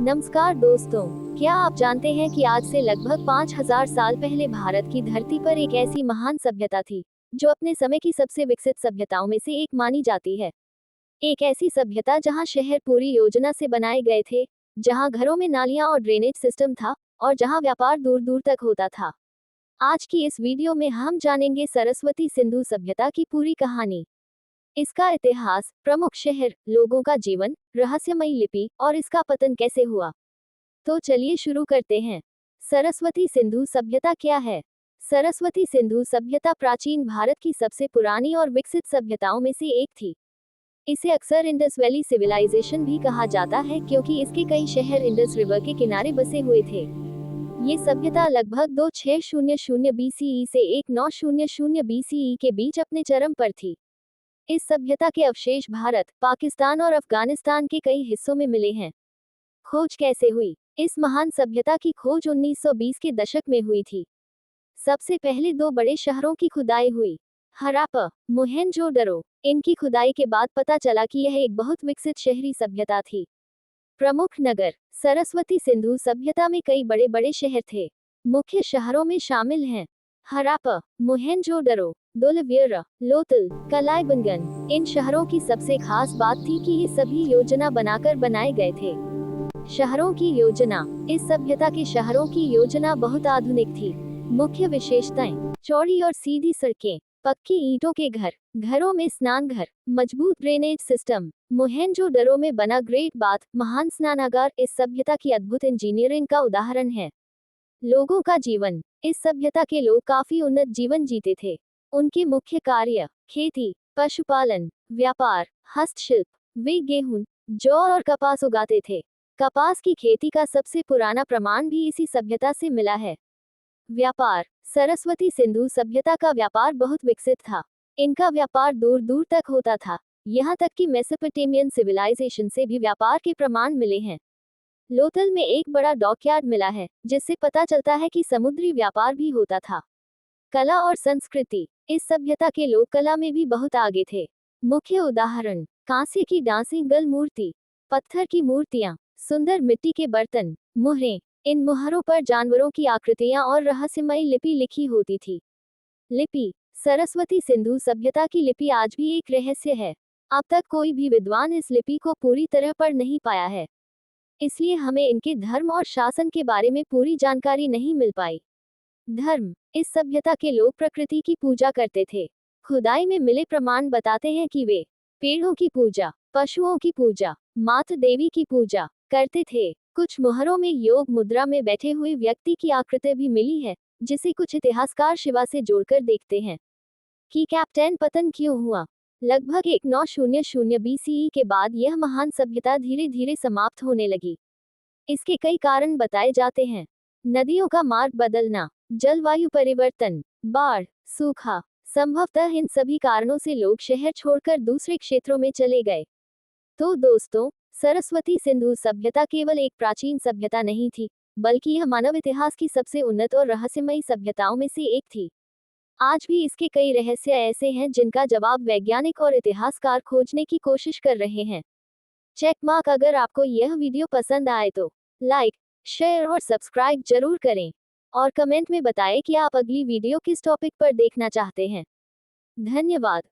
नमस्कार दोस्तों, क्या आप जानते हैं कि आज से लगभग 5000 साल पहले भारत की धरती पर एक ऐसी महान सभ्यता थी जो अपने समय की सबसे विकसित सभ्यताओं में से एक मानी जाती है। एक ऐसी सभ्यता जहां शहर पूरी योजना से बनाए गए थे, जहां घरों में नालियां और ड्रेनेज सिस्टम था और जहां व्यापार दूर दूर तक होता था। आज की इस वीडियो में हम जानेंगे सरस्वती सिंधु सभ्यता की पूरी कहानी, इसका इतिहास, प्रमुख शहर, लोगों का जीवन, रहस्यमयी लिपि और इसका पतन कैसे हुआ। तो चलिए शुरू करते हैं। सरस्वती सिंधु सभ्यता क्या है? सरस्वती सिंधु सभ्यता प्राचीन भारत की सबसे पुरानी और विकसित सभ्यताओं में से एक थी। इसे अक्सर इंडस वैली सिविलाइजेशन भी कहा जाता है क्योंकि इसके कई शहर इंडस रिवर के किनारे बसे हुए थे। ये सभ्यता लगभग 2600 बीसीई से 1900 बीसीई के बीच अपने चरम पर थी। इस सभ्यता के अवशेष भारत, पाकिस्तान और अफगानिस्तान के कई हिस्सों में मिले हैं। खोज कैसे हुई? इस महान सभ्यता की खोज 1920 के दशक में हुई थी। सबसे पहले दो बड़े शहरों की खुदाई हुई, हराप्पा, मोहेंजोदड़ो। इनकी खुदाई के बाद पता चला कि यह एक बहुत विकसित शहरी सभ्यता थी। प्रमुख नगर, सरस्वती सिंधु सभ्यता में कई बड़े बड़े शहर थे। मुख्य शहरों में शामिल हैं हराप्पा, मोहेंजोदड़ो, धोलावीरा, लोथल, कलाईबंगन। इन शहरों की सबसे खास बात थी कि ये सभी योजना बनाकर बनाए गए थे। शहरों की योजना, इस सभ्यता के शहरों की योजना बहुत आधुनिक थी। मुख्य विशेषताएं, चौड़ी और सीधी सड़कें, पक्की ईंटों के घर, घरों में स्नान घर, मजबूत ड्रेनेज सिस्टम। मोहेंजोदड़ो में बना ग्रेट बाथ, महान स्नानागार, इस सभ्यता की अद्भुत इंजीनियरिंग का उदाहरण है। लोगों का जीवन, इस सभ्यता के लोग काफी उन्नत जीवन जीते थे। उनके मुख्य कार्य, खेती, पशुपालन, व्यापार, हस्तशिल्प। वे गेहूं, जौ और कपास उगाते थे। कपास की खेती का सबसे पुराना प्रमाण भी इसी सभ्यता से मिला है। व्यापार, सरस्वती सिंधु सभ्यता का व्यापार बहुत विकसित था। इनका व्यापार दूर दूर तक होता था, यहाँ तक कि मेसोपोटामियन सिविलाइजेशन से भी व्यापार के प्रमाण मिले हैं। लोथल में एक बड़ा डॉकयार्ड मिला है, जिससे पता चलता है कि समुद्री व्यापार भी होता था। कला और संस्कृति, इस सभ्यता के लोग कला में भी बहुत आगे थे। मुख्य उदाहरण, कांस्य की डांसिंग गल मूर्ति, पत्थर की मूर्तियां, सुंदर मिट्टी के बर्तन, मुहरें। इन मुहरों पर जानवरों की आकृतियां और रहस्यमयी लिपि लिखी होती थी। लिपि, सरस्वती सिंधु सभ्यता की लिपि आज भी एक रहस्य है। अब तक कोई भी विद्वान इस लिपि को पूरी तरह पढ़ नहीं पाया है, इसलिए हमें इनके धर्म और शासन के बारे में पूरी जानकारी नहीं मिल पाई। धर्म, इस सभ्यता के लोग प्रकृति की पूजा करते थे। खुदाई में मिले प्रमाण बताते हैं कि वे पेड़ों की पूजा, पशुओं की पूजा, मातृ देवी की पूजा करते थे। कुछ मुहरों में योग मुद्रा में बैठे हुए व्यक्ति की आकृति भी मिली है, जिसे कुछ इतिहासकार शिवा से जोड़कर देखते हैं कि कैप्टन पतन क्यों हुआ। लगभग 1900 बीसीई के बाद यह महान सभ्यता धीरे धीरे समाप्त होने लगी। इसके कई कारण बताए जाते हैं। नदियों का मार्ग बदलना, जलवायु परिवर्तन, बाढ़, सूखा। संभवतः इन सभी कारणों से लोग शहर छोड़कर दूसरे क्षेत्रों में चले गए। तो दोस्तों, सरस्वती सिंधु सभ्यता केवल एक प्राचीन सभ्यता नहीं थी, बल्कि यह मानव इतिहास की सबसे उन्नत और रहस्यमयी सभ्यताओं में से एक थी। आज भी इसके कई रहस्य ऐसे हैं जिनका जवाब वैज्ञानिक और इतिहासकार खोजने की कोशिश कर रहे हैं। Check mark. अगर आपको यह वीडियो पसंद आए तो लाइक, शेयर और सब्सक्राइब जरूर करें और कमेंट में बताएं कि आप अगली वीडियो किस टॉपिक पर देखना चाहते हैं। धन्यवाद।